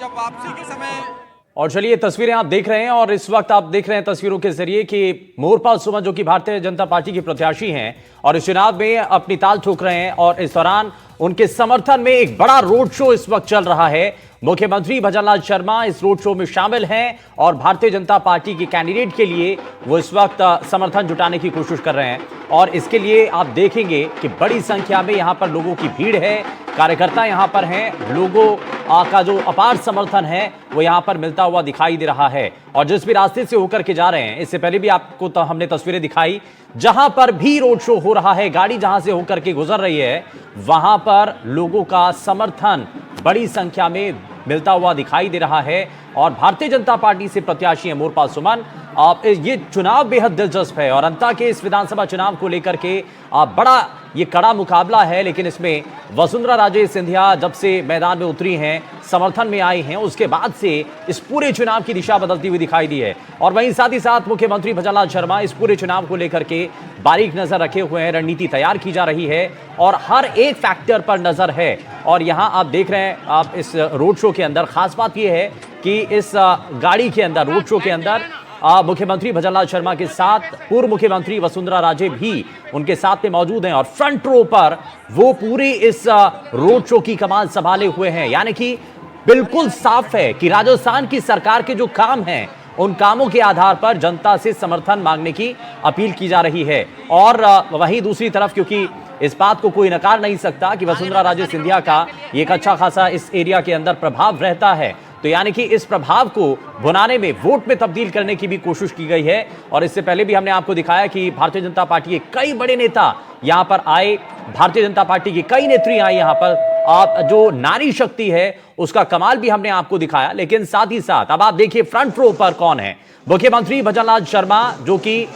जब वापसी के समय। और चलिए तस्वीरें आप देख रहे हैं और इस वक्त आप देख रहे हैं तस्वीरों के जरिए कि मोरपाल सुमन जो कि भारतीय जनता पार्टी की प्रत्याशी हैं और इस चुनाव में अपनी ताल ठोक रहे हैं और इस दौरान उनके समर्थन में एक बड़ा रोड शो इस वक्त चल रहा है। मुख्यमंत्री भजनलाल शर्मा इस रोड शो में शामिल हैं और भारतीय जनता पार्टी के कैंडिडेट के लिए वो इस वक्त समर्थन जुटाने की कोशिश कर रहे हैं और इसके लिए आप देखेंगे कि बड़ी संख्या में यहां पर लोगों की भीड़ है, कार्यकर्ता यहां पर हैं, लोगों का जो अपार समर्थन है वो यहां पर मिलता हुआ दिखाई दे रहा है। और जिस भी रास्ते से होकर के जा रहे हैं, इससे पहले भी आपको तो हमने तस्वीरें दिखाई, जहां पर भी रोड शो हो रहा है, गाड़ी जहां से होकर के गुजर रही है, वहां पर लोगों का समर्थन बड़ी संख्या में मिलता हुआ दिखाई दे रहा है। और भारतीय जनता पार्टी से प्रत्याशी है मोरपाल सुमन। ये चुनाव बेहद दिलचस्प है और अंता के इस विधानसभा चुनाव को लेकर के बड़ा ये कड़ा मुकाबला है, लेकिन इसमें वसुंधरा राजे सिंधिया जब से मैदान में उतरी हैं, समर्थन में आई हैं, उसके बाद से इस पूरे चुनाव की दिशा बदलती हुई दिखाई दी है। और वहीं साथ ही साथ मुख्यमंत्री भजनलाल शर्मा इस पूरे चुनाव को लेकर के बारीक नजर रखे हुए हैं, रणनीति तैयार की जा रही है और हर एक फैक्टर पर नजर है। और यहां आप देख रहे हैं, आप इस रोड शो के अंदर खास बात यह है कि इस गाड़ी के अंदर, रोड शो के अंदर मुख्यमंत्री भजनलाल शर्मा के साथ पूर्व मुख्यमंत्री वसुंधरा राजे भी उनके साथ में मौजूद हैं और फ्रंट रो पर वो पूरी इस रोड शो की कमान संभाले हुए हैं। यानी कि बिल्कुल साफ है कि राजस्थान की सरकार के जो काम हैं, उन कामों के आधार पर जनता से समर्थन मांगने की अपील की जा रही है। और वहीं दूसरी तरफ, क्योंकि इस बात को कोई नकार नहीं सकता कि वसुंधरा राजे सिंधिया का एक अच्छा खासा इस एरिया के अंदर प्रभाव रहता है, तो यानी कि इस प्रभाव को भुनाने में, वोट में तब्दील करने की भी कोशिश की गई है। और इससे पहले भी हमने आपको दिखाया कि भारतीय जनता पार्टी के कई बड़े नेता यहां पर आए, भारतीय जनता पार्टी की कई नेत्री आई यहां पर। आप जो नारी शक्ति है उसका कमाल भी हमने आपको दिखाया, लेकिन साथ ही साथ अब आप देखिए फ्रंट रो पर कौन है। मुख्यमंत्री भजनलाल शर्मा जो कि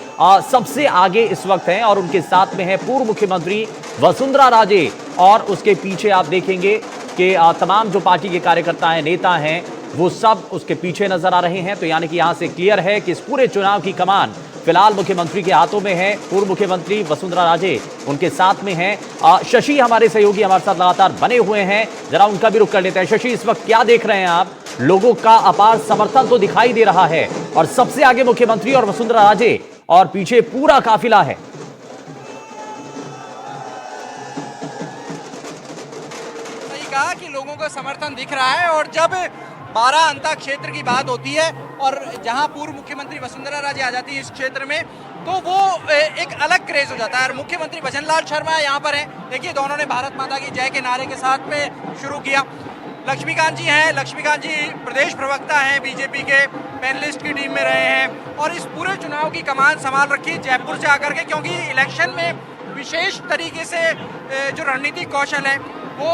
सबसे आगे इस वक्त हैं और उनके साथ में है पूर्व मुख्यमंत्री वसुंधरा राजे और उसके पीछे आप देखेंगे कि तमाम जो पार्टी के कार्यकर्ता हैं, नेता हैं, वो सब उसके पीछे नजर आ रहे हैं। तो यानी कि यहां से क्लियर है कि इस पूरे चुनाव की कमान फिलहाल मुख्यमंत्री के हाथों में है। पूर्व मुख्यमंत्री वसुंधरा राजे उनके साथ में हैं। शशि हमारे सहयोगी हमारे साथ लगातार बने हुए हैं, जरा उनका भी रुख कर लेते हैं। शशि, इस वक्त क्या देख रहे हैं आप? लोगों का अपार समर्थन तो दिखाई दे रहा है और सबसे आगे मुख्यमंत्री और वसुंधरा राजे और पीछे पूरा काफिला है। सही कहा कि लोगों का समर्थन दिख रहा है और जब 12 अंता क्षेत्र की बात होती है और जहां पूर्व मुख्यमंत्री वसुंधरा राजे आ जाती है इस क्षेत्र में, तो वो एक अलग क्रेज हो जाता है। और मुख्यमंत्री भजनलाल शर्मा यहाँ पर हैं, देखिए दोनों ने भारत माता की जय के नारे के साथ में शुरू किया। लक्ष्मीकांत जी हैं, लक्ष्मीकांत जी प्रदेश प्रवक्ता हैं, बीजेपी के पैनलिस्ट की टीम में रहे हैं और इस पूरे चुनाव की कमान संभाल रखी है जयपुर से आकर के, क्योंकि इलेक्शन में विशेष तरीके से जो रणनीतिक कौशल है वो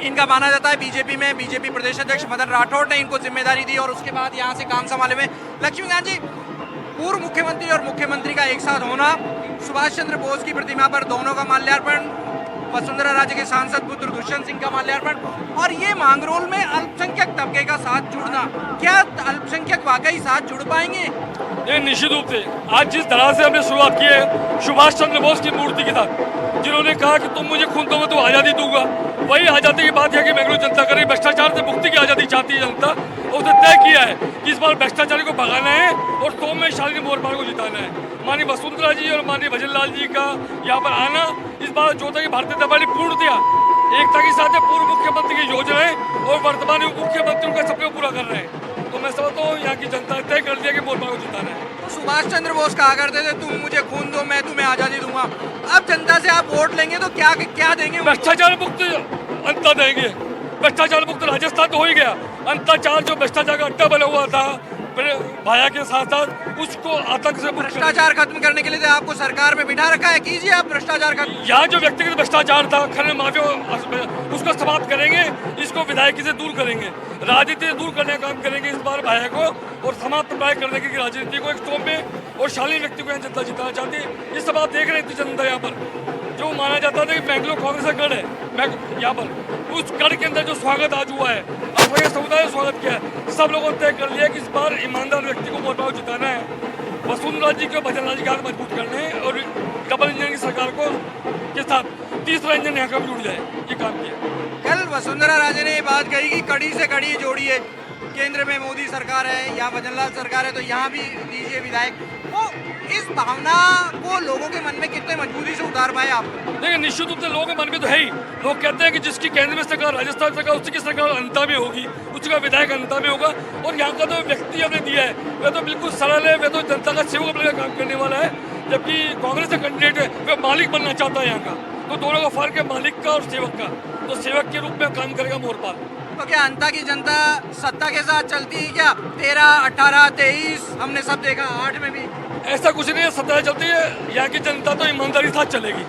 इनका माना जाता है। बीजेपी प्रदेश अध्यक्ष मदन राठौड़ ने इनको जिम्मेदारी दी और उसके बाद यहाँ से काम संभाले में लक्ष्मीकांत जी, पूर्व मुख्यमंत्री और मुख्यमंत्री का एक साथ होना, सुभाष चंद्र बोस की प्रतिमा पर दोनों का माल्यार्पण, वसुंधरा राजे के सांसद पुत्र दुष्यंत सिंह का माल्यार्पण और ये मांगरोल में अल्पसंख्यक तबके का साथ जुड़ना, क्या अल्पसंख्यक वाकई साथ जुड़ पाएंगे? ये निश्चित रूप से आज जिस तरह से हमने शुरुआत की है सुभाष चंद्र बोस की मूर्ति के साथ, जिन्होंने कहा कि तुम मुझे खून दोगे तो आज़ादी दूंगा, वही आज़ादी की बात है कि बेंगलुरु जनता करेगी। भ्रष्टाचार से मुक्ति की आज़ादी चाहती है जनता, उसने तय किया है कि इस बार भ्रष्टाचारी को भगाना है और सोमनाथ शालिनी मोरपाल को जिताना है। माननीय वसुंधरा जी और माननीय भजनलाल जी का यहाँ पर आना इस बार जो था कि भारतीय जनता पार्टी पूर्णतया एकता के साथ पूर्व मुख्यमंत्री की योजनाएं और वर्तमान मुख्यमंत्री उनका सपने को पूरा कर रहे हैं। तो मैं समझता हूँ यहाँ की जनता ने तय कर दिया कि मोरपाल को जिताना है। तो सुभाष चंद्र बोस कहा करते थे तुम मुझे खून दो मैं तुम्हें आज़ादी दूंगा, अब जनता से आप वोट लेंगे तो क्या देंगे? भ्रष्टाचार मुक्त अंता देंगे। भ्रष्टाचार मुक्त राजस्थान तो हो ही गया, अंताचार जो भ्रष्टाचार का अड्डा बना हुआ था भाया के साथ साथ उसको आतंक से भ्रष्टाचार खत्म करने के लिए आपको सरकार में बिठा रखा है, कीजिए आप भ्रष्टाचार खत्म। यहाँ जो व्यक्तिगत भ्रष्टाचार था, खनन माफिया, उसको समाप्त करेंगे, इसको विधायकी से दूर करेंगे, राजनीति से दूर करने का काम करेंगे इस बार भाया को और समाप्त प्राय करने की राजनीति को एक स्टॉप में और शालीन व्यक्ति को यहाँ जनता जिताना चाहती है। ये सब आप देख रहे हैं जनता यहाँ पर जो माना जाता था कि बेंगलुरु कांग्रेस का गढ़ है, मैं यहाँ पर उस गढ़ के अंदर जो स्वागत आज हुआ है, असंख्य समुदाय ने स्वागत किया है। सब लोगों ने तय कर लिया कि इस बार ईमानदार व्यक्ति को मोरपाल जिताना है, वसुंधरा जी को भजनलाल जी का हाथ मजबूत करने हैं और डबल इंजन की सरकार को के साथ तीसरा इंजन यहाँ का भी जुड़ जाए, ये काम किया। कल वसुंधरा राजे ने ये बात कही कि कड़ी से कड़ी जोड़ी लीजिए केंद्र में मोदी सरकार है, यहाँ भजनलाल सरकार है, तो यहाँ भी दीजिए विधायक। तो इस भावना को लोगों के मन में कितने मजबूती से उतार पाए आप? देखिए, निश्चित रूप से लोगों के मन में तो है ही। लोग कहते हैं कि जिसकी केंद्र में सरकार, राजस्थान सरकार, उसकी सरकार अंता में होगी, उसका विधायक अंता में होगा। और यहाँ का तो व्यक्ति हमने दिया है, वह तो बिल्कुल सरल है, वह तो जनता का सेवक अपने काम करने वाला है। जबकि कांग्रेस का कैंडिडेट है, वह मालिक बनना चाहता है यहाँ का। तो दोनों का फर्क है, मालिक का और सेवक का। तो सेवक के रूप में काम करेगा मोरपाल। तो क्या अंता की जनता सत्ता के साथ चलती है क्या? 13, 18, 23 हमने सब देखा, 8 में भी ऐसा कुछ नहीं है, सत्ता चलती है। यहाँ की जनता तो ईमानदारी के साथ चलेगी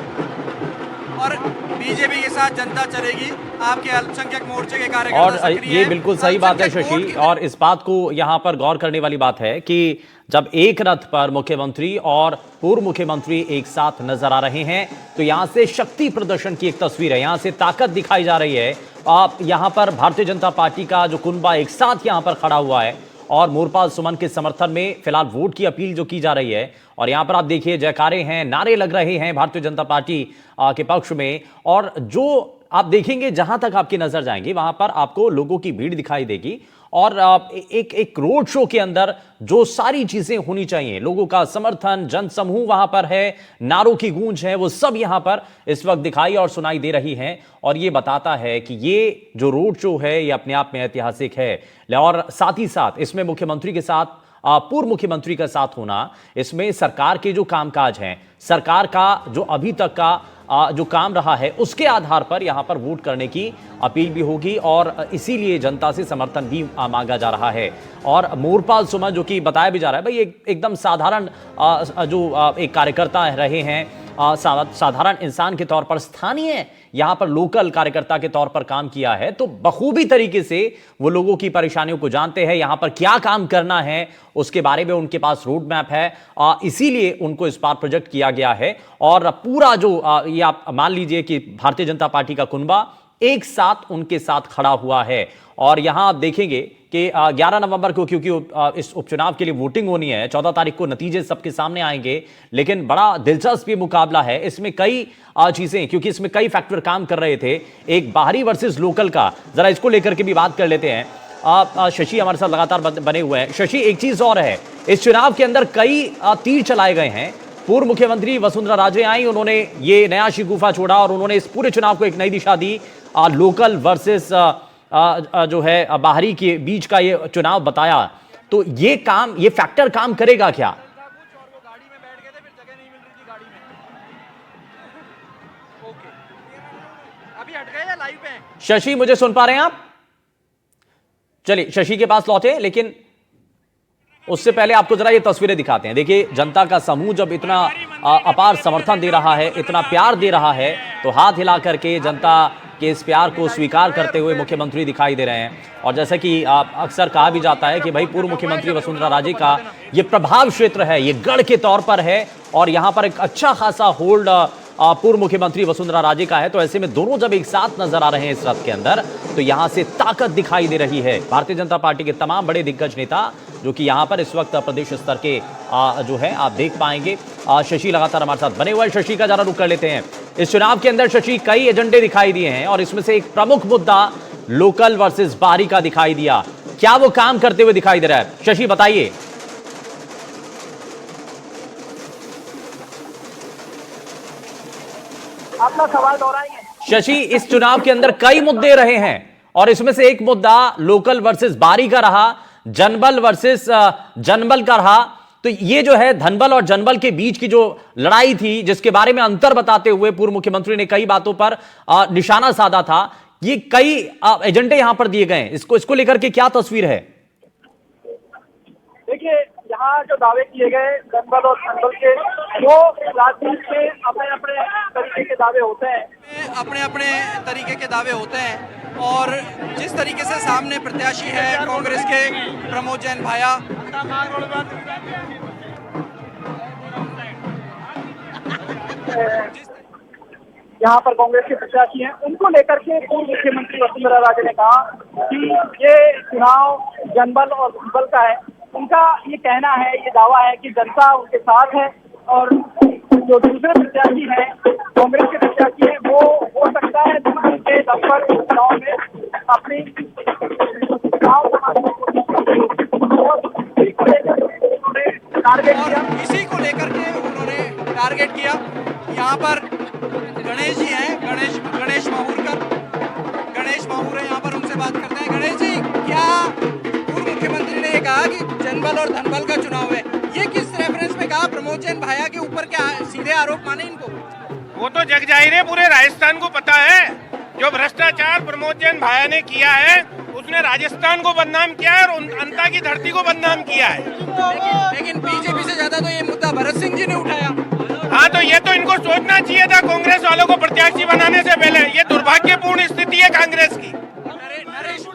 और बीजेपी के साथ जनता चलेगी। आपके अल्पसंख्यक मोर्चे के कार्यकर्ता और सक्रिय ये हैं। बिल्कुल सही बात है शशि, और इस बात को यहाँ पर गौर करने वाली बात है कि जब एक रथ पर मुख्यमंत्री और पूर्व मुख्यमंत्री एक साथ नजर आ रहे हैं तो यहां से शक्ति प्रदर्शन की एक तस्वीर है, यहां से ताकत दिखाई जा रही है। आप यहां पर भारतीय जनता पार्टी का जो कुनबा एक साथ यहां पर खड़ा हुआ है और मोरपाल सुमन के समर्थन में फिलहाल वोट की अपील जो की जा रही है। और यहां पर आप देखिए जयकारे हैं, नारे लग रहे हैं भारतीय जनता पार्टी के पक्ष में। और जो आप देखेंगे जहां तक आपकी नजर जाएंगी वहां पर आपको लोगों की भीड़ दिखाई देगी और एक रोड शो के अंदर जो सारी चीजें होनी चाहिए, लोगों का समर्थन, जनसमूह वहां पर है, नारों की गूंज है, वो सब यहां पर इस वक्त दिखाई और सुनाई दे रही हैं। और ये बताता है कि ये जो रोड शो है ये अपने आप में ऐतिहासिक है। और साथ ही साथ इसमें मुख्यमंत्री के साथ पूर्व मुख्यमंत्री का साथ होना, इसमें सरकार के जो कामकाज हैं, सरकार का जो अभी तक का जो काम रहा है उसके आधार पर यहां पर वोट करने की अपील भी होगी और इसीलिए जनता से समर्थन भी मांगा जा रहा है। और मोरपाल सुमन जो कि बताया भी जा रहा है भाई एकदम साधारण जो एक कार्यकर्ता रहे हैं, साधारण इंसान के तौर पर, स्थानीय यहां पर लोकल कार्यकर्ता के तौर पर काम किया है, तो बखूबी तरीके से वो लोगों की परेशानियों को जानते हैं, यहां पर क्या काम करना है उसके बारे में उनके पास रोड मैप है। इसीलिए उनको इस बार प्रोजेक्ट किया गया है। और पूरा जो ये आप मान लीजिए कि भारतीय जनता पार्टी का कुनबा एक साथ उनके साथ खड़ा हुआ है। और यहां आप देखेंगे कि 11 नवंबर को क्योंकि इस उपचुनाव के लिए वोटिंग होनी है, 14 तारीख को नतीजे सबके सामने आएंगे, लेकिन बड़ा दिलचस्प ये मुकाबला है। इसमें कई चीजें, क्योंकि इसमें कई फैक्टर काम कर रहे थे, एक बाहरी वर्सेस लोकल का, जरा इसको लेकर के भी बात कर लेते हैं। शशि हमारे साथ लगातार बने हुए हैं। शशि, एक चीज और है, इस चुनाव के अंदर कई तीर चलाए गए हैं। पूर्व मुख्यमंत्री वसुंधरा राजे आई, उन्होंने ये नया शिगुफा छोड़ा और उन्होंने इस पूरे चुनाव को एक नई दिशा दी। लोकल वर्सेस जो है बाहरी के बीच का ये चुनाव बताया, तो ये फैक्टर काम करेगा क्या? गाड़ी में बैठ गए थे, फिर जगह नहीं मिल रही थी गाड़ी में। ओके, अभी हट गए या लाइव पे हैं? शशि, मुझे सुन पा रहे हैं आप? चलिए शशि के पास लौटे, लेकिन उससे पहले आपको जरा ये तस्वीरें दिखाते हैं। देखिए, जनता का समूह जब इतना अपार समर्थन दे रहा है, इतना प्यार दे रहा है, तो हाथ हिला करके जनता के इस प्यार को स्वीकार करते हुए मुख्यमंत्री दिखाई दे रहे हैं। और जैसा कि अक्सर कहा भी जाता है कि भाई पूर्व मुख्यमंत्री वसुंधरा राजे का ये प्रभाव क्षेत्र है, ये गढ़ के तौर पर है और यहां पर एक अच्छा खासा होल्ड पूर्व मुख्यमंत्री वसुंधरा राजे का है। तो ऐसे में दोनों जब एक साथ नजर आ रहे हैं इस रथ के अंदर, तो यहां से ताकत दिखाई दे रही है। भारतीय जनता पार्टी के तमाम बड़े दिग्गज नेता जो कि यहां पर इस वक्त प्रदेश स्तर के जो है आप देख पाएंगे। शशि लगातार हमारे साथ बने हुए हैं, शशि का जरा रुख कर लेते हैं। इस चुनाव के अंदर शशि कई एजेंडे दिखाई दिए हैं और इसमें से एक प्रमुख मुद्दा लोकल वर्सेस बाहरी का दिखाई दिया। क्या वो काम करते हुए दिखाई दे रहा है? शशि बताइए। अपना सवाल दोहराइए। शशि, इस चुनाव के अंदर कई मुद्दे रहे हैं और इसमें से एक मुद्दा लोकल वर्सेस बाहरी का रहा, जनबल वर्सेस जनबल का रहा। तो ये जो है धनबल और जनबल के बीच की जो लड़ाई थी, जिसके बारे में अंतर बताते हुए पूर्व मुख्यमंत्री ने कई बातों पर निशाना साधा था, ये कई एजेंडे यहां पर दिए गए हैं। इसको लेकर के क्या तस्वीर है? देखिए, यहाँ जो दावे किए गए जनबल और जनबल के, वो राजनीति में अपने अपने तरीके के दावे होते हैं, अपने अपने तरीके के दावे होते हैं। और जिस तरीके से सामने प्रत्याशी है कांग्रेस के प्रमोद जैन भाया, यहाँ पर कांग्रेस के प्रत्याशी हैं, उनको लेकर के पूर्व मुख्यमंत्री वसुंधरा राजे ने कहा कि ये चुनाव जनबल और जनबल का है। उनका ये कहना है, ये दावा है कि जनता उनके साथ है और जो दूसरे प्रत्याशी हैं, कांग्रेस के प्रत्याशी हैं, वो हो सकता है उनके दम पर चुनाव में अपनी चुनाव को टारगेट और किया। इसी को लेकर के उन्होंने टारगेट किया। यहाँ पर गणेश जी हैं, गणेश माहूर है, यहाँ पर उनसे बात करते हैं। गणेश जी, क्या पूर्व मुख्यमंत्री ने ये कहा कि जनबल और धनबल का चुनाव है, ये किस रेफरेंस में कहा? प्रमोद जैन भाया के ऊपर क्या सीधे आरोप माने इनको? वो तो जग जाहिर है, पूरे राजस्थान को पता है। जो भ्रष्टाचार प्रमोद जैन भाया ने किया है, उसने राजस्थान को बदनाम किया है और अंता की धरती को बदनाम किया है। लेकिन बीजेपी से ज्यादा तो ये मुद्दा भरत सिंह जी ने उठाया। हाँ, तो ये तो इनको सोचना चाहिए था कांग्रेस वालों को प्रत्याशी बनाने से पहले। ये दुर्भाग्यपूर्ण स्थिति है कांग्रेस की।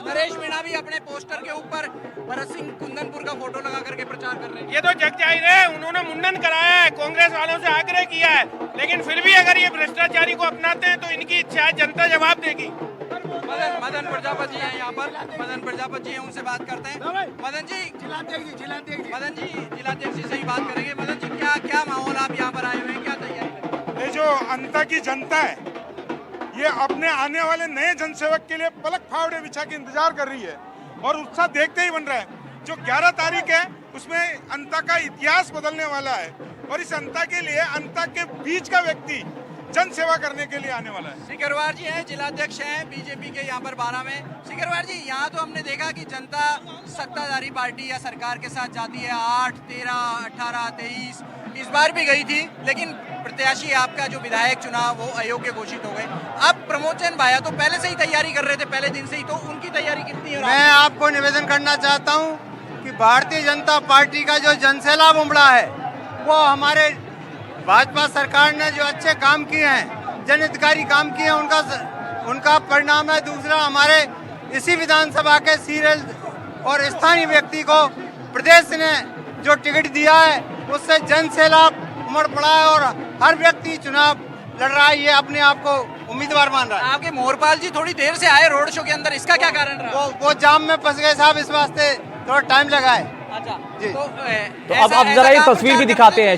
नरेश मीणा भी अपने पोस्टर के ऊपर भरत सिंह कुंदनपुर का फोटो लगा करके प्रचार कर रहे हैं। ये तो जग जाहिर है, उन्होंने मुंडन कराया है, कांग्रेस वालों से आग्रह किया है। लेकिन फिर भी अगर ये भ्रष्टाचारी को अपनाते हैं तो इनकी इच्छा जनता जवाब देगी। मदन प्रजापति जी हैं यहाँ पर, मदन प्रजापति जी हैं, उनसे बात करते हैं। मदन जी, जिलाध्यक्ष जी से ही बात करेंगे। मदन जी, क्या माहौल, आप यहाँ पर आए हुए हैं, क्या तैयारी? ये जो अंता की जनता है, ये अपने आने वाले नए जनसेवक के लिए पलक फावड़े बिछा के इंतजार कर रही है और उत्साह देखते ही बन रहा है। जो 11 तारीख है उसमें अंता का इतिहास बदलने वाला है और इस अंता के लिए, अंता के बीच का व्यक्ति जन सेवा करने के लिए आने वाला है। सिकरवार जी हैं, जिलाध्यक्ष हैं बीजेपी के यहाँ पर 12 में। सिकरवार जी, यहाँ तो हमने देखा कि जनता सत्ताधारी पार्टी या सरकार के साथ जाती है 8, 13, 18, 23, इस बार भी गई थी, लेकिन प्रत्याशी आपका जो विधायक चुनाव वो अयोग्य घोषित हो गए। अब प्रमोद जैन भाया तो पहले से ही तैयारी कर रहे थे, पहले दिन से ही, तो उनकी तैयारी कितनी है? मैं आपको निवेदन करना चाहता हूं कि भारतीय जनता पार्टी का जो जनसैलाब उमड़ा है, वो हमारे भाजपा सरकार ने जो अच्छे काम किए हैं, जन हितकारी काम किए हैं, उनका परिणाम है। दूसरा, हमारे इसी विधानसभा के सीरियल और स्थानीय व्यक्ति को प्रदेश ने जो टिकट दिया है, उससे जन सैलाब उमड़ पड़ा है और हर व्यक्ति चुनाव लड़ रहा है, ये अपने आप को उम्मीदवार मान रहा है। आपके मोहरपाल जी थोड़ी देर से आए रोड शो के अंदर, इसका क्या कारण रहा? वो जाम में फंस गए साहब, इस वास्ते थोड़ा टाइम लगा है। अच्छा, जी। तो अब जरा ये तस्वीर भी दिखाते हैं।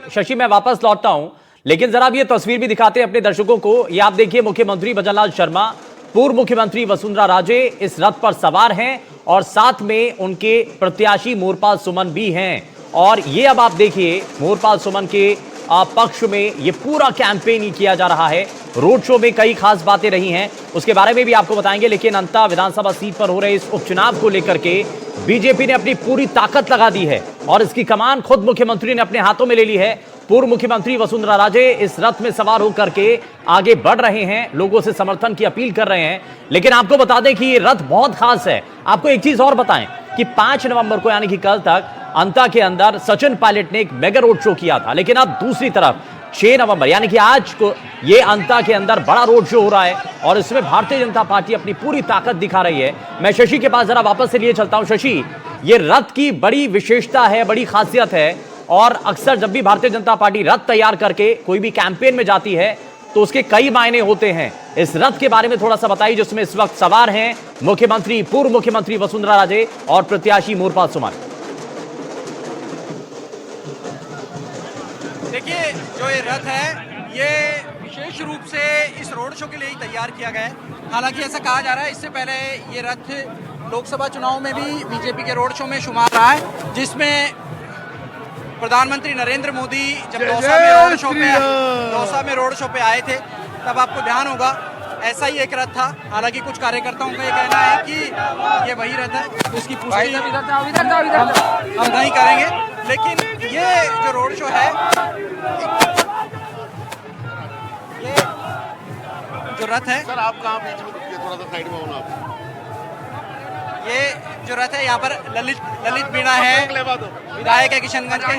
शशि, मैं वापस लौटता हूं, लेकिन जरा अब ये तस्वीर भी दिखाते हैं अपने दर्शकों को। ये आप देखिए, मुख्यमंत्री भजनलाल शर्मा, पूर्व मुख्यमंत्री वसुंधरा राजे इस रथ पर सवार हैं और साथ में उनके प्रत्याशी मोहरपाल सुमन भी हैं। और ये अब आप देखिए, मोहरपाल सुमन के पक्ष में ये पूरा कैंपेन ही किया जा रहा है। रोड शो में कई खास बातें रही हैं, उसके बारे में भी आपको बताएंगे। लेकिन अंता विधानसभा सीट पर हो रहे इस उपचुनाव को लेकर के बीजेपी ने अपनी पूरी ताकत लगा दी है और इसकी कमान खुद मुख्यमंत्री ने अपने हाथों में ले ली है। पूर्व मुख्यमंत्री वसुंधरा राजे इस रथ में सवार होकर के आगे बढ़ रहे हैं, लोगों से समर्थन की अपील कर रहे हैं। लेकिन आपको बता दें कि ये रथ बहुत खास है। आपको एक चीज और बताएं कि 5 नवंबर को, यानी कि कल तक, अंता के अंदर सचिन पायलट ने एक मेगा रोड शो किया था। लेकिन अब दूसरी तरफ 6 नवंबर यानी कि आज को ये अंता के अंदर बड़ा रोड शो हो रहा है और इसमें भारतीय जनता पार्टी अपनी पूरी ताकत दिखा रही है। मैं शशि के पास जरा वापस से लिए चलता हूं। शशि, ये रथ की बड़ी विशेषता है, बड़ी खासियत है और अक्सर जब भी भारतीय जनता पार्टी रथ तैयार करके कोई भी कैंपेन में जाती है तो उसके कई मायने होते हैं। इस रथ के बारे में थोड़ा सा बताइए, जिसमें इस वक्त सवार हैं मुख्यमंत्री, पूर्व मुख्यमंत्री वसुंधरा राजे और प्रत्याशी मोहरपाल सुमन। देखिए, जो ये रथ है ये विशेष रूप से इस रोड शो के लिए ही तैयार किया गया है। हालांकि ऐसा कहा जा रहा है, इससे पहले ये रथ लोकसभा चुनाव में भी बीजेपी के रोड शो में शुमार रहा है, जिसमें प्रधानमंत्री नरेंद्र मोदी जब दौसा में रोड शो पे आए थे, तब आपको ध्यान होगा ऐसा ही एक रथ था। हालांकि कुछ कार्यकर्ताओं का ये कहना है कि ये वही रथ है, जिसकी पुष्टि हम नहीं करेंगे। लेकिन ये जो रोड शो है, ये जो रथ है, सर आप कहाँ बीच में रुकिए, थोड़ा सा साइड में होना आप। ये जो रथ है, यहाँ पर ललित मीणा है, विधायक है किशनगंज के।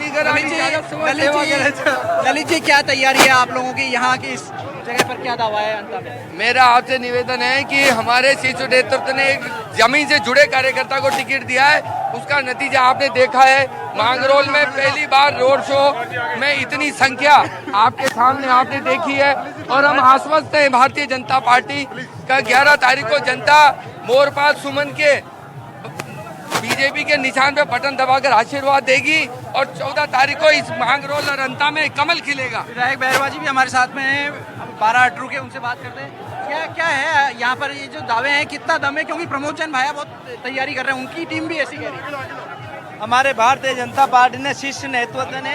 ललित जी, क्या तैयारी है आप लोगों की यहाँ की, इस जगह पर क्या दावा है अंता में? मेरा आपसे निवेदन है कि हमारे शीर्ष नेतृत्व ने एक जमीन से जुड़े कार्यकर्ता को टिकट दिया है, उसका नतीजा आपने देखा है। मांगरोल में पहली बार रोड शो में इतनी संख्या आपके सामने आपने देखी है और हम आश्वस्त हैं भारतीय जनता पार्टी का 11 तारीख को जनता मोहरपाल सुमन के बीजेपी के निशान पे बटन दबाकर आशीर्वाद देगी और 14 तारीख को इस मांगरोल और अंता में कमल खिलेगा। विधायक बहरवा जी भी हमारे साथ में हैं, 12 अटरू के, उनसे बात करते हैं। क्या है यहाँ पर, ये जो दावे हैं, कितना दम है? क्योंकि प्रमोद जैन भाया बहुत तैयारी कर रहे हैं, उनकी टीम भी ऐसी कह रही है। हमारे भारतीय जनता पार्टी ने शीर्ष नेतृत्व ने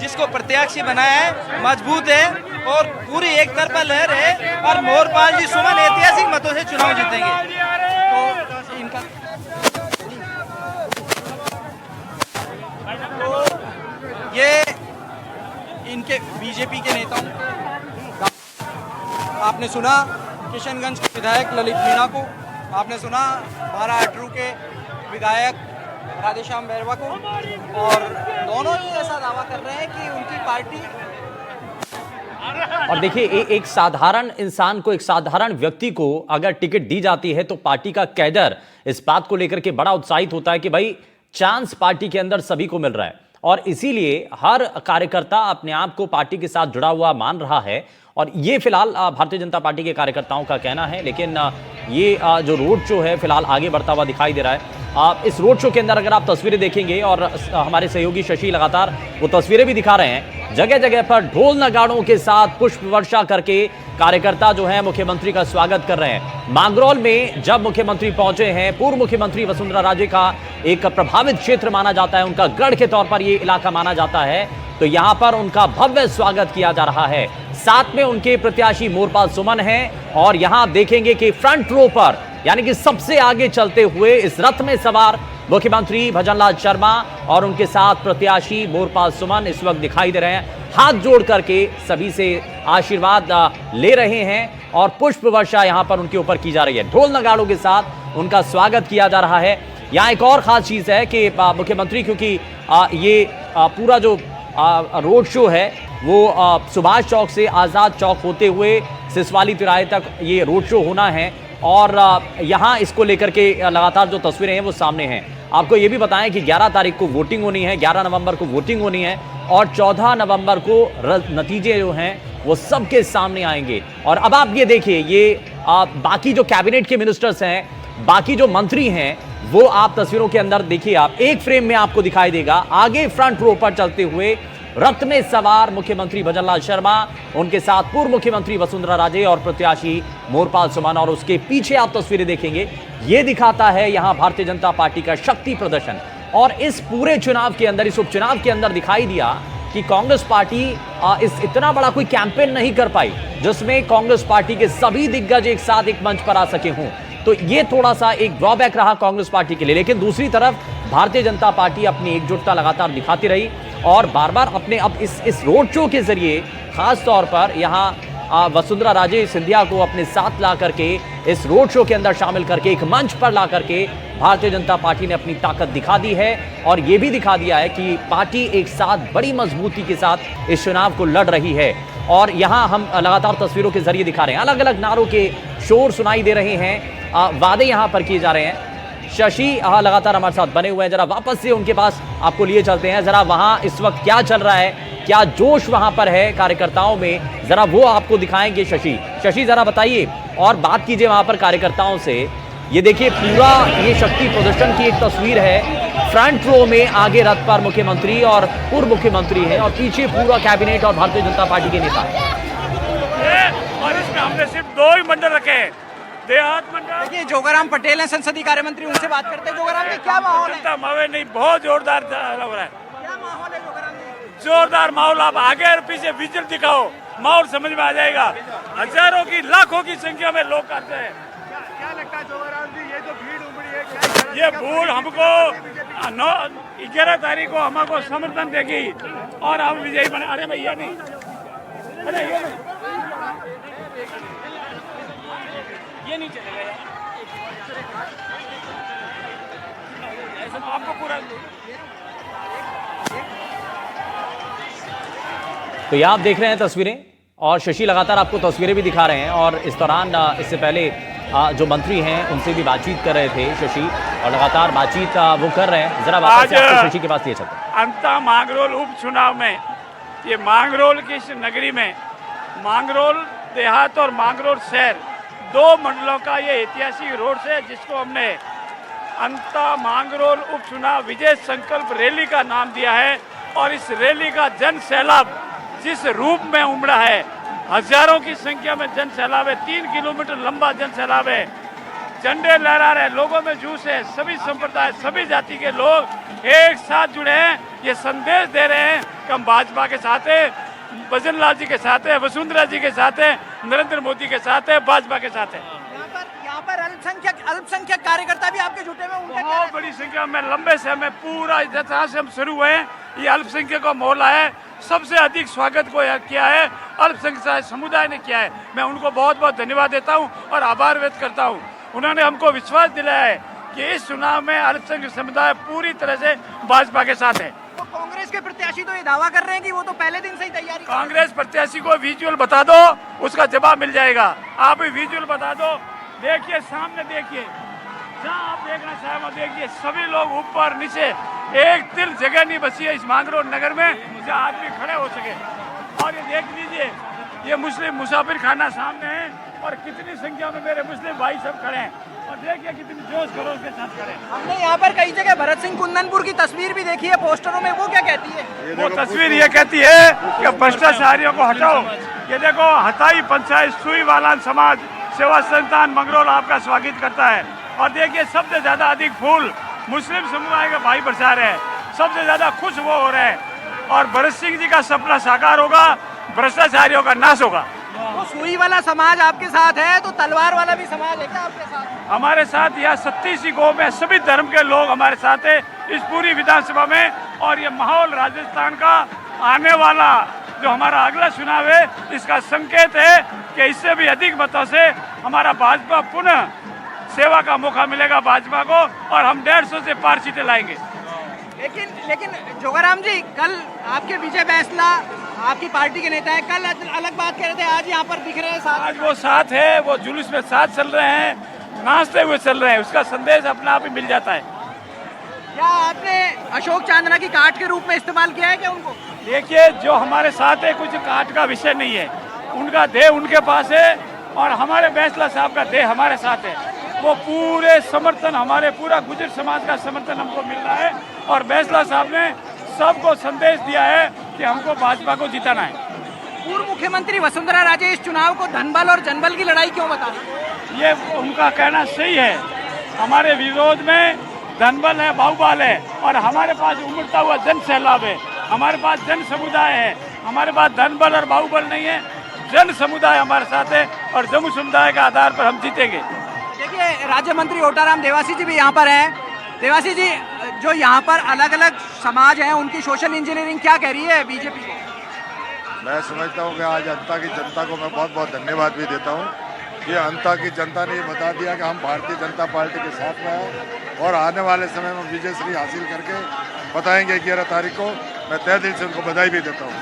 जिसको प्रत्याशी बनाया है मजबूत है और पूरी एक तरफा लहर है और मोरपाल जी सुमन ऐतिहासिक मतों से चुनाव जीतेंगे। तो इनका तो ये इनके बीजेपी के नेताओं, आपने सुना किशनगंज के विधायक ललित मीणा को, आपने सुना बारा अटरू के विधायक राधेश्याम बैरवा को, और दोनों ही ऐसा दावा कर रहे हैं कि उनकी पार्टी। और देखिए एक साधारण इंसान को, एक साधारण व्यक्ति को अगर टिकट दी जाती है तो पार्टी का कैडर इस बात को लेकर के बड़ा उत्साहित होता है कि भाई चांस पार्टी के अंदर सभी को मिल रहा है, और इसीलिए हर कार्यकर्ता अपने आप को पार्टी के साथ जुड़ा हुआ मान रहा है। और ये फिलहाल भारतीय जनता पार्टी के कार्यकर्ताओं का कहना है, लेकिन ये जो रोड शो है फिलहाल आगे बढ़ता हुआ दिखाई दे रहा है। इस रोड शो के अंदर अगर आप तस्वीरें देखेंगे, और हमारे सहयोगी शशि लगातार वो तस्वीरें भी दिखा रहे हैं, जगह जगह पर ढोल नगाड़ों के साथ पुष्प वर्षा करके कार्यकर्ता जो है मुख्यमंत्री का स्वागत कर रहे हैं। मांगरोल में जब मुख्यमंत्री पहुंचे हैं, पूर्व मुख्यमंत्री वसुंधरा राजे का एक प्रभावित क्षेत्र माना जाता है, उनका गढ़ के तौर पर यह इलाका माना जाता है, तो यहां पर उनका भव्य स्वागत किया जा रहा है। साथ में उनके प्रत्याशी मोरपाल सुमन हैं, और यहां आप देखेंगे कि फ्रंट रो पर यानी कि सबसे आगे चलते हुए इस रथ में सवार मुख्यमंत्री भजनलाल शर्मा और उनके साथ प्रत्याशी मोरपाल सुमन इस वक्त दिखाई दे रहे हैं। हाथ जोड़ करके सभी से आशीर्वाद ले रहे हैं और पुष्प वर्षा यहां पर उनके ऊपर की जा रही है। ढोल नगाड़ों के साथ उनका स्वागत किया जा रहा है। यहां एक और खास चीज है कि मुख्यमंत्री, क्योंकि ये पूरा जो रोड शो है वो सुभाष चौक से आजाद चौक होते हुए सिसवाली तिराहे तक ये रोड शो होना है, और यहाँ इसको लेकर के लगातार जो तस्वीरें हैं वो सामने हैं। आपको ये भी बताएं कि 11 तारीख को वोटिंग होनी है, 11 नवंबर को वोटिंग होनी है, और 14 नवंबर को नतीजे जो हैं वो सबके सामने आएंगे। और अब आप ये देखिए, ये बाकी जो कैबिनेट के मिनिस्टर्स हैं, बाकी जो मंत्री हैं, वो आप तस्वीरों के अंदर देखिए, आप एक फ्रेम में आपको दिखाई देगा। आगे फ्रंट रो पर चलते हुए रथ में सवार मुख्यमंत्री भजनलाल शर्मा, उनके साथ पूर्व मुख्यमंत्री वसुंधरा राजे और प्रत्याशी मोरपाल सुमन, और उसके पीछे आप तस्वीरें देखेंगे, ये दिखाता है यहां भारतीय जनता पार्टी का शक्ति प्रदर्शन। और इस पूरे चुनाव के अंदर, इस उपचुनाव के अंदर दिखाई दिया कि कांग्रेस पार्टी इस इतना बड़ा कोई कैंपेन नहीं कर पाई जिसमें कांग्रेस पार्टी के सभी दिग्गज एक साथ एक मंच पर आ सके हों, तो ये थोड़ा सा एक ड्रॉबैक रहा कांग्रेस पार्टी के लिए। लेकिन दूसरी तरफ भारतीय जनता पार्टी अपनी एकजुटता लगातार दिखाती रही, और बार बार अपने अब इस रोड शो के जरिए खास तौर पर यहाँ वसुंधरा राजे सिंधिया को अपने साथ ला करके इस रोड शो के अंदर शामिल करके एक मंच पर ला करके भारतीय जनता पार्टी ने अपनी ताकत दिखा दी है, और ये भी दिखा दिया है कि पार्टी एक साथ बड़ी मजबूती के साथ इस चुनाव को लड़ रही है। और यहाँ हम लगातार तस्वीरों के जरिए दिखा रहे हैं, अलग अलग नारों के शोर सुनाई दे रहे हैं, वादे यहाँ पर किए जा रहे हैं। शशि लगातार हमारे साथ बने हुए हैं, जरा वापस से उनके पास आपको लिए चलते हैं, जरा वहां इस वक्त क्या चल रहा है, क्या जोश वहां पर है कार्यकर्ताओं में, जरा वो आपको दिखाएंगे। शशि जरा बताइए और बात कीजिए वहां पर कार्यकर्ताओं से। ये देखिए पूरा ये शक्ति प्रदर्शन की एक तस्वीर है, फ्रंट रो में आगे रथ पर मुख्यमंत्री और पूर्व मुख्यमंत्री है, और पीछे पूरा कैबिनेट और भारतीय जनता पार्टी के नेता। और इसमें हमने सिर्फ 2 ही मंडल रखे हैं, देहात मंडल। देखिए जोगाराम पटेल हैं संसदीय कार्य मंत्री, उनसे बात करते हैं। जोगाराम जी, क्या माहौल है? माहौल नहीं, बहुत जोरदार लग रहा है। क्या माहौल है जोगाराम जी? जोरदार माहौल। आप आगे और पीछे विजुअल दिखाओ, माहौल समझ में आ जाएगा। हजारों की, लाखों की संख्या में लोग करते हैं। क्या लगता है जोगाराम जी, ये जो भीड़ उमड़ी है, ये भूल हमको 11 तारीख को हमको समर्थन देगी और हम विजयी बने। अरे भैया नहीं, अरे ये नहीं चलेगा यार, आपको पूरा। तो ये आप देख रहे हैं तस्वीरें, और शशि लगातार आपको तस्वीरें भी दिखा रहे हैं, और इस दौरान इससे पहले जो मंत्री हैं उनसे भी बातचीत कर रहे थे शशि, और लगातार बातचीत वो कर रहे हैं। जरा वापस से आपको शशि के पास लिए चलते हैं। अंता मांगरोल उपचुनाव में, ये मांगरोल की इस नगरी में, मांगरोल देहात और मांगरोल शहर 2 मंडलों का ये ऐतिहासिक रोड से, जिसको हमने अंता मांगरोल उपचुनाव विजय संकल्प रैली का नाम दिया है। और इस रैली का जन सैलाब जिस रूप में उमड़ा है, हजारों की संख्या में जन सैलाब है, 3 किलोमीटर लंबा जन सैलाब है, झंडे लहरा रहे, लोगों में जोश है, सभी संप्रदाय सभी जाति के लोग एक साथ जुड़े हैं। ये संदेश दे रहे हैं कि हम भाजपा के साथ हैं, भजन लाल जी के साथ हैं, वसुंधरा जी के साथ हैं, नरेंद्र मोदी के साथ हैं, भाजपा के साथ हैं। यहाँ पर अल्पसंख्यक कार्यकर्ता भी आपके जुटे हुए, उनका क्या बहुत बड़ी संख्या में लंबे समय पूरा जहाँ से हम शुरू हुए हैं ये अल्पसंख्यक का मोहल्ला है, सबसे अधिक स्वागत को किया है अल्पसंख्यक समुदाय ने किया है। मैं उनको बहुत बहुत धन्यवाद देता हूँ और आभार व्यक्त करता हूँ। उन्होंने हमको विश्वास दिलाया है कि इस चुनाव में अल्पसंख्यक समुदाय पूरी तरह से भाजपा के साथ है। तो कांग्रेस के प्रत्याशी तो ये दावा कर रहे हैं कि वो तो पहले दिन से ही तैयारी। कांग्रेस प्रत्याशी को विजुअल बता दो, उसका जवाब मिल जाएगा। आप भी विजुअल बता दो, देखिए सामने देखिए, जहाँ आप देखना चाहे देखिए, सभी लोग ऊपर नीचे, एक तिल जगह नहीं बची है इस मांगरोल नगर में जहाँ आदमी खड़े हो सके। और ये देख लीजिए, ये मुस्लिम मुसाफिर खाना सामने है और कितनी संख्या में मेरे मुस्लिम भाई सब खड़े हैं और देखिए कितनी जोश खरोश के साथ खड़े हैं। हमने यहाँ पर कई जगह भरत सिंह कुंदनपुर की तस्वीर भी देखी है पोस्टरों में, वो क्या कहती है? वो तस्वीर ये कहती है कि भ्रष्टाचारियों को हटाओ। ये देखो, हताई पंचायत सुई वाला समाज सेवा संस्थान मंगरोल आपका स्वागत करता है। और देखिए सबसे ज्यादा अधिक फूल मुस्लिम समुदाय के भाई बरसा रहे हैं, सबसे ज्यादा खुश वो हो रहे हैं और भरत सिंह जी का सपना साकार होगा, भ्रष्टाचारियों का नाश होगा। वो सुई वाला समाज आपके साथ है, तो तलवार वाला भी समाज है क्या आपके साथ? हमारे साथ यहाँ 37 गाँव में सभी धर्म के लोग हमारे साथ है इस पूरी विधानसभा में। और ये माहौल राजस्थान का आने वाला जो हमारा अगला चुनाव है इसका संकेत है कि इससे भी अधिक मतों से हमारा भाजपा पुनः सेवा का मौका मिलेगा भाजपा को और हम 150 से पार सीटें लाएंगे। लेकिन जोगाराम जी, कल आपके विजय बैसला आपकी पार्टी के नेता है, कल अलग बात कह रहे थे, आज यहाँ पर दिख रहे हैं साथ। आज वो साथ है, वो जुलूस में साथ चल रहे हैं, नाचते हुए चल रहे हैं, उसका संदेश अपने आप ही मिल जाता है। क्या आपने अशोक चांदना की काट के रूप में इस्तेमाल किया है क्या उनको? देखिए, जो हमारे साथ है कुछ काट का विषय नहीं है, उनका देह उनके पास है और हमारे बैसला साहब का देह हमारे साथ है। वो पूरे समर्थन, हमारे पूरा गुजर समाज का समर्थन हमको मिल रहा है और बैसला साहब ने सबको संदेश दिया है कि हमको भाजपा को जिताना है। पूर्व मुख्यमंत्री वसुंधरा राजे इस चुनाव को धनबल और जनबल की लड़ाई क्यों बता रही? ये उनका कहना सही है। हमारे विरोध में धनबल है, बाहुबल है और हमारे पास उमड़ता हुआ जन सैलाब है, हमारे पास जन समुदाय है, हमारे पास धनबल और बाहुबल नहीं है, जन समुदाय हमारे साथ है और जम्मू समुदाय के आधार पर हम जीतेंगे। देखिए, राज्य मंत्री ओटाराम देवासी जी भी यहाँ पर हैं। देवासी जी, जो यहाँ पर अलग अलग समाज हैं उनकी सोशल इंजीनियरिंग क्या कह रही है बीजेपी को? मैं समझता हूँ कि आज अंता की जनता को मैं बहुत बहुत धन्यवाद भी देता हूँ। ये अंता की जनता ने ये बता दिया कि हम भारतीय जनता पार्टी के साथ में हैं और आने वाले समय में विजय श्री हासिल करके बताएंगे 11 तारीख को। मैं तहे दिल से उनको बधाई भी देता हूँ।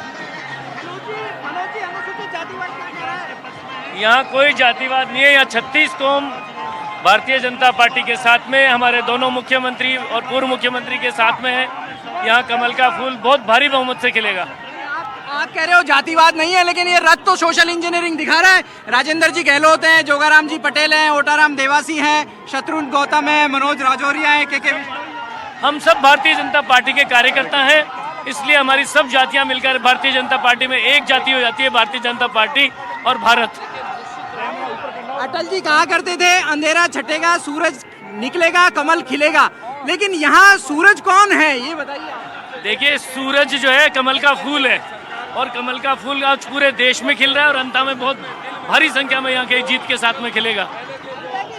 यहाँ कोई जातिवाद नहीं है, यहाँ 36 कौम भारतीय जनता पार्टी के साथ में, हमारे दोनों मुख्यमंत्री और पूर्व मुख्यमंत्री के साथ में है। यहाँ कमल का फूल बहुत भारी बहुमत से खिलेगा। आप कह रहे हो जातिवाद नहीं है, लेकिन ये रथ तो सोशल इंजीनियरिंग दिखा रहा है। राजेंद्र जी गहलोत हैं, जोगाराम जी पटेल हैं, ओटाराम देवासी हैं, शत्रुघ्न गौतम है, मनोज राजौरिया है, के हम सब भारतीय जनता पार्टी के कार्यकर्ता हैं, इसलिए हमारी सब जातियां मिलकर भारतीय जनता पार्टी में एक जाति हो जाती है, भारतीय जनता पार्टी और भारत। अटल जी कहा करते थे, अंधेरा छटेगा, सूरज निकलेगा, कमल खिलेगा, लेकिन यहाँ सूरज कौन है ये बताइए। देखिए, सूरज जो है कमल का फूल है और कमल का फूल आज पूरे देश में खिल रहा है और अंता में बहुत भारी संख्या में यहाँ के जीत के साथ में खिलेगा।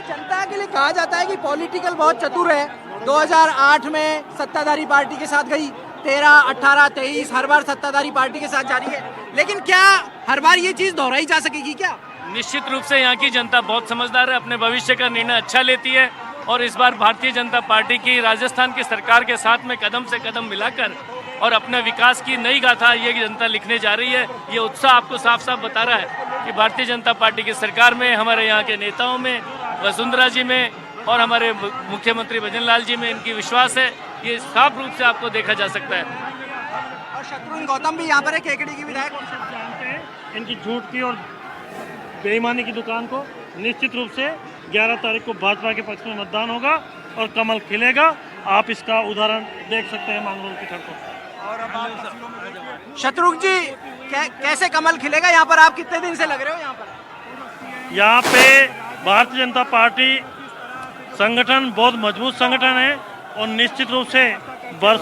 जनता के लिए कहा जाता है कि पॉलिटिकल बहुत चतुर है। 2008 में सत्ताधारी पार्टी के साथ गई, 13, 18, 23 हर बार सत्ताधारी पार्टी के साथ जा रही है, लेकिन क्या हर बार ये चीज दोहराई जा सकेगी क्या? निश्चित रूप से यहाँ की जनता बहुत समझदार है, अपने भविष्य का निर्णय अच्छा लेती है और इस बार भारतीय जनता पार्टी की राजस्थान की सरकार के साथ में कदम से कदम मिलाकर और अपने विकास की नई गाथा ये जनता लिखने जा रही है। ये उत्साह आपको साफ साफ बता रहा है कि भारतीय जनता पार्टी की सरकार में, हमारे यहाँ के नेताओं में, वसुंधरा जी में और हमारे मुख्यमंत्री भजन लाल जी में इनकी विश्वास है। ये साफ रूप से आपको देखा जा सकता है। और शत्रुघ्न गौतम भी यहाँ पर है, केकड़ी की विधायक। जानते हैं इनकी झूठ की और बेईमानी की दुकान को। निश्चित रूप से 11 तारीख को भाजपा के पक्ष में मतदान होगा और कमल खिलेगा। आप इसका उदाहरण देख सकते हैं मांगरोल की सड़कों। शत्रुघ्न जी, कैसे कमल खिलेगा यहाँ पर? आप कितने दिन से लग रहे हो यहाँ पर? यहाँ पे भारतीय जनता पार्टी संगठन बहुत मजबूत संगठन है और निश्चित रूप से वर्ष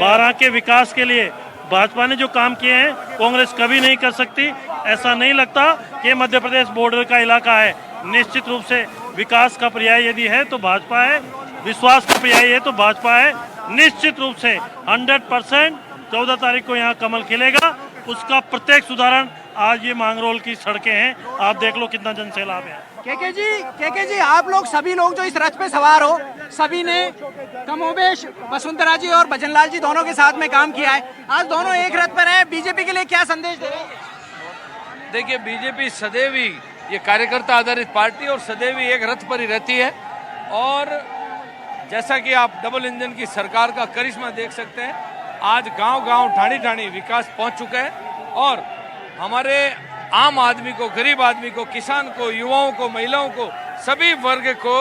12 के विकास के लिए भाजपा ने जो काम किए हैं कांग्रेस कभी नहीं कर सकती। ऐसा नहीं लगता कि मध्य प्रदेश बॉर्डर का इलाका है। निश्चित रूप से विकास का पर्याय यदि है तो भाजपा है, विश्वास का पर्याय है तो भाजपा है। निश्चित रूप से 100% 14 तारीख को यहाँ कमल खिलेगा। उसका प्रत्यक्ष उदाहरण आज ये मांगरोल की सड़कें हैं। आप देख लो कितना जनसैलाब है। केके जी, आप लोग सभी लोग जो इस रथ पे सवार हो, सभी ने कमोबेश वसुंधरा जी और भजनलाल जी दोनों के साथ में काम किया है। आज दोनों एक रथ पर हैं। बीजेपी के लिए क्या संदेश दे रहे हैं? देखिए, बीजेपी सदैव ही ये कार्यकर्ता आधारित पार्टी और सदैव ही एक रथ पर ही रहती है। और जैसा कि आप डबल इंजन की सरकार का करिश्मा देख सकते हैं, आज गांव-गांव, ठाणी-ठाणी विकास पहुंच चुका है। और हमारे आम आदमी को, गरीब आदमी को, किसान को, युवाओं को, महिलाओं को, सभी वर्ग को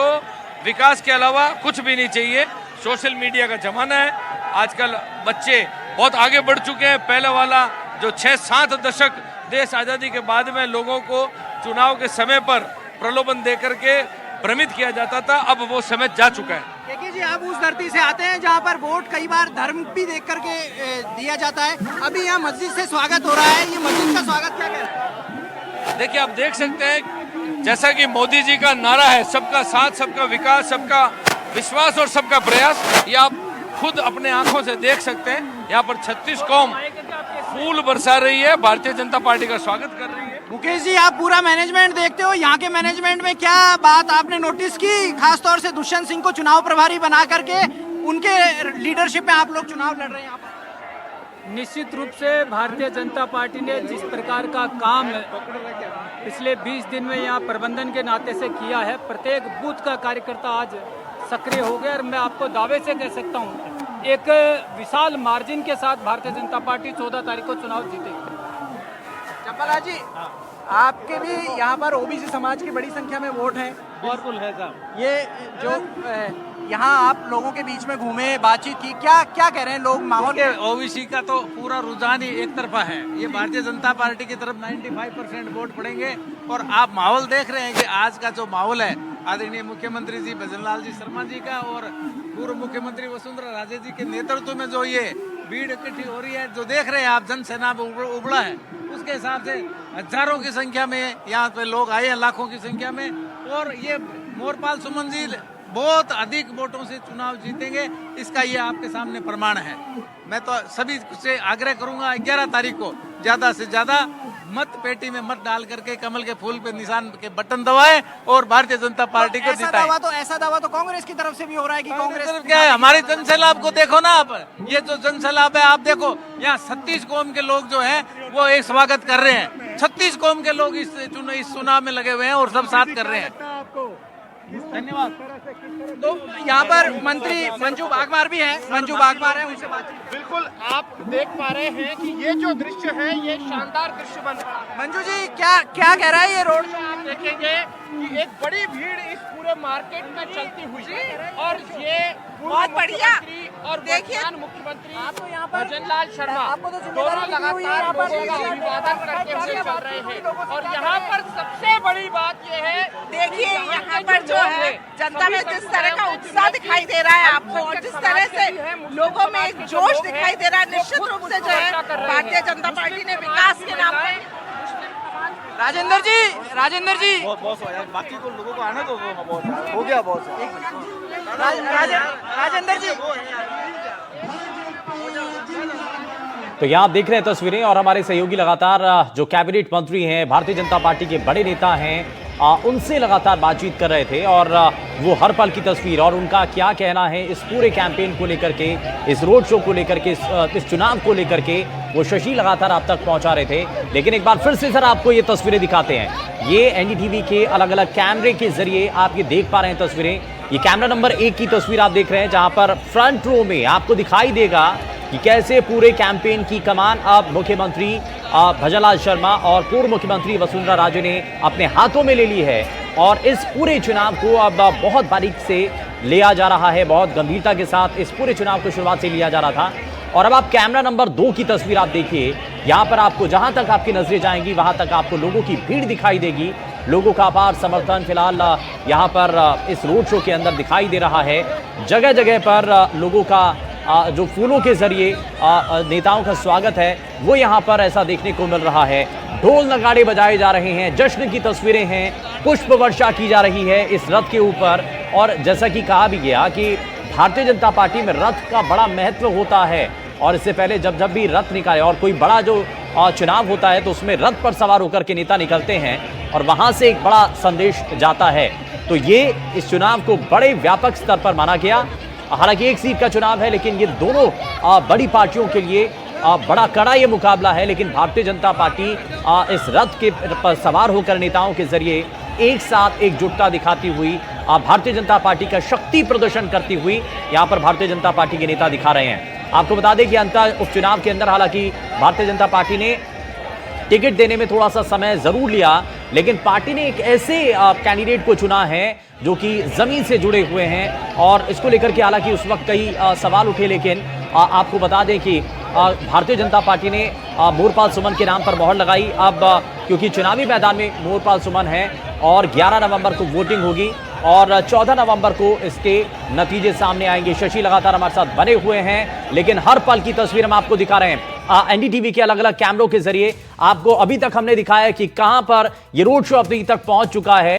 विकास के अलावा कुछ भी नहीं चाहिए। सोशल मीडिया का जमाना है। आजकल बच्चे बहुत आगे बढ़ चुके हैं। पहले वाला जो 6-7 दशक देश आज़ादी के बाद में लोगों को चुनाव के समय पर प्रलोभन दे करके भ्रमित किया जाता था, अब वो समय जा चुका है। केके जी, आप उस धरती से आते हैं जहां पर वोट कई बार धर्म भी देख करके दिया जाता है। अभी यहाँ मस्जिद से स्वागत हो रहा है, ये मस्जिद का स्वागत क्या कहते हैं? देखिए, आप देख सकते हैं जैसा कि मोदी जी का नारा है, सबका साथ, सबका विकास, सबका विश्वास और सबका प्रयास, ये आप खुद अपने आंखों से देख सकते हैं। यहाँ पर 36 कौम फूल बरसा रही है, भारतीय जनता पार्टी का स्वागत कर रही है। मुकेश जी, आप पूरा मैनेजमेंट देखते हो, यहाँ के मैनेजमेंट में क्या बात आपने नोटिस की? खासतौर से दुष्यंत सिंह को चुनाव प्रभारी बना करके उनके लीडरशिप में आप लोग चुनाव लड़ रहे हैं यहाँ पर। निश्चित रूप से भारतीय जनता पार्टी ने जिस प्रकार का काम पिछले 20 दिन में यहाँ प्रबंधन के नाते से किया है, प्रत्येक बूथ का कार्यकर्ता आज सक्रिय हो गया। और मैं आपको दावे से कह सकता हूँ, एक विशाल मार्जिन के साथ भारतीय जनता पार्टी 14 तारीख को चुनाव जीतेगी। चंपालाल जी, आपके भी यहाँ पर ओबीसी समाज की बड़ी संख्या में वोट है। पावरफुल है साहब। ये जो यहाँ आप लोगों के बीच में घूमे, बातचीत की, क्या क्या कह रहे हैं लोग? माहौल ओबीसी का तो पूरा रुझान ही एक तरफा है। ये भारतीय जनता पार्टी की तरफ 95% वोट पड़ेंगे। और आप माहौल देख रहे हैं कि आज का जो माहौल है, आदरणीय मुख्यमंत्री जी भजनलाल जी शर्मा जी का और पूर्व मुख्यमंत्री वसुंधरा राजे जी के नेतृत्व में जो ये भीड़ इकट्ठी हो रही है, जो देख रहे हैं आप, जनसेना उबड़ा है, उसके हिसाब से हजारों की संख्या में यहाँ पे लोग आए हैं, लाखों की संख्या में। और ये मोरपाल सुमन जी बहुत अधिक वोटों से चुनाव जीतेंगे, इसका ये आपके सामने प्रमाण है। मैं तो सभी से आग्रह करूंगा 11 तारीख को ज्यादा से ज्यादा मत पेटी में मत डाल करके कमल के फूल पे निशान के बटन दबाएं और भारतीय जनता पार्टी को जिताएं। ऐसा दावा तो कांग्रेस की तरफ से भी हो रहा है कि कांग्रेस क्या है? हमारे जनसैलाब को देखो ना आप, ये जो जनसैलाब है आप देखो, यहाँ 36 कौम के लोग जो हैं वो एक स्वागत कर रहे हैं। 36 कौम के लोग इस चुनाव में लगे हुए हैं और सब साथ कर रहे हैं। धन्यवाद। तो यहाँ पर मंत्री मंजू बागमार भी हैं। मंजू बागमार है, उनसे बात। बिल्कुल, आप देख पा रहे हैं कि ये जो दृश्य है, ये शानदार दृश्य बन रहा है। मंजू जी, क्या क्या कह रहा है ये रोड? आप देखेंगे कि एक बड़ी भीड़ इस पूरे मार्केट में चलती हुई और ये बहुत बढ़िया। और देखिए, मुख्यमंत्री भजनलाल शर्मा दोनों लगातार लोगों का अभिवादन करते हुए चल रहे हैं। और यहाँ पर सबसे बड़ी बात ये है, देखिए यहाँ पर जो है जनता में जिस तरह का उत्साह दिखाई दे रहा है आपको, और जिस तरह से लोगों में एक जोश दिखाई दे रहा है, निश्चित रूप से जो है भारतीय जनता पार्टी ने विकास के नाम पे। राजेंद्र जी बाकी को लोगों को आने दो, हो गया बहुत। राजेंद्र जी, तो यहाँ आप देख रहे हैं तस्वीरें और हमारे सहयोगी लगातार जो कैबिनेट मंत्री हैं, भारतीय जनता पार्टी के बड़े नेता हैं, उनसे लगातार बातचीत कर रहे थे और वो हर पल की तस्वीर और उनका क्या कहना है इस पूरे कैंपेन को लेकर के, इस रोड शो को लेकर के, इस चुनाव को लेकर के, वो शशि लगातार आप तक पहुंचा रहे थे। लेकिन एक बार फिर से सर आपको ये तस्वीरें दिखाते हैं। ये एनडीटीवी के अलग अलग कैमरे के जरिए आप ये देख पा रहे हैं तस्वीरें। ये कैमरा नंबर 1 की तस्वीर आप देख रहे हैं, जहां पर फ्रंट रो में आपको दिखाई देगा कि कैसे पूरे कैंपेन की कमान अब मुख्यमंत्री भजनलाल शर्मा और पूर्व मुख्यमंत्री वसुंधरा राजे ने अपने हाथों में ले ली है। और इस पूरे चुनाव को अब बहुत बारीक से लिया जा रहा है, बहुत गंभीरता के साथ इस पूरे चुनाव को शुरुआत से लिया जा रहा था। और अब आप कैमरा नंबर 2 की तस्वीर आप देखिए, यहाँ पर आपको जहाँ तक आपकी नजरें जाएंगी वहाँ तक आपको लोगों की भीड़ दिखाई देगी। लोगों का अपार समर्थन फिलहाल यहाँ पर इस रोड शो के अंदर दिखाई दे रहा है। जगह जगह पर लोगों का जो फूलों के जरिए नेताओं का स्वागत है वो यहाँ पर ऐसा देखने को मिल रहा है। ढोल नगाड़े बजाए जा रहे हैं, जश्न की तस्वीरें हैं, पुष्प वर्षा की जा रही है इस रथ के ऊपर। और जैसा कि कहा भी गया कि भारतीय जनता पार्टी में रथ का बड़ा महत्व होता है और इससे पहले जब भी रथ निकाले और कोई बड़ा जो चुनाव होता है तो उसमें रथ पर सवार होकर के नेता निकलते हैं और वहां से एक बड़ा संदेश जाता है। तो ये इस चुनाव को बड़े व्यापक स्तर पर माना गया। हालांकि एक सीट का चुनाव है लेकिन ये दोनों बड़ी पार्टियों के लिए बड़ा कड़ा ये मुकाबला है। लेकिन भारतीय जनता पार्टी इस रथ के पर सवार होकर नेताओं के जरिए एक साथ एकजुटता दिखाती हुई भारतीय जनता पार्टी का शक्ति प्रदर्शन करती हुई यहाँ पर भारतीय जनता पार्टी के नेता दिखा रहे हैं। आपको बता दें कि अंतर उपचुनाव के अंदर हालांकि भारतीय जनता पार्टी ने टिकट देने में थोड़ा सा समय जरूर लिया, लेकिन पार्टी ने एक ऐसे कैंडिडेट को चुना है जो कि जमीन से जुड़े हुए हैं और इसको लेकर के हालांकि उस वक्त कई सवाल उठे। लेकिन आपको बता दें कि भारतीय जनता पार्टी ने मोरपाल सुमन के नाम पर मोहर लगाई। अब क्योंकि चुनावी मैदान में मोरपाल सुमन है और 11 नवंबर को वोटिंग होगी और 14 नवंबर को इसके नतीजे सामने आएंगे। शशि लगातार हमारे साथ बने हुए हैं लेकिन हर पल की तस्वीर हम आपको दिखा रहे हैं एनडीटीवी के अलग अलग कैमरों के जरिए। आपको अभी तक हमने दिखाया कि कहां पर ये रोड शो अभी तक पहुंच चुका है।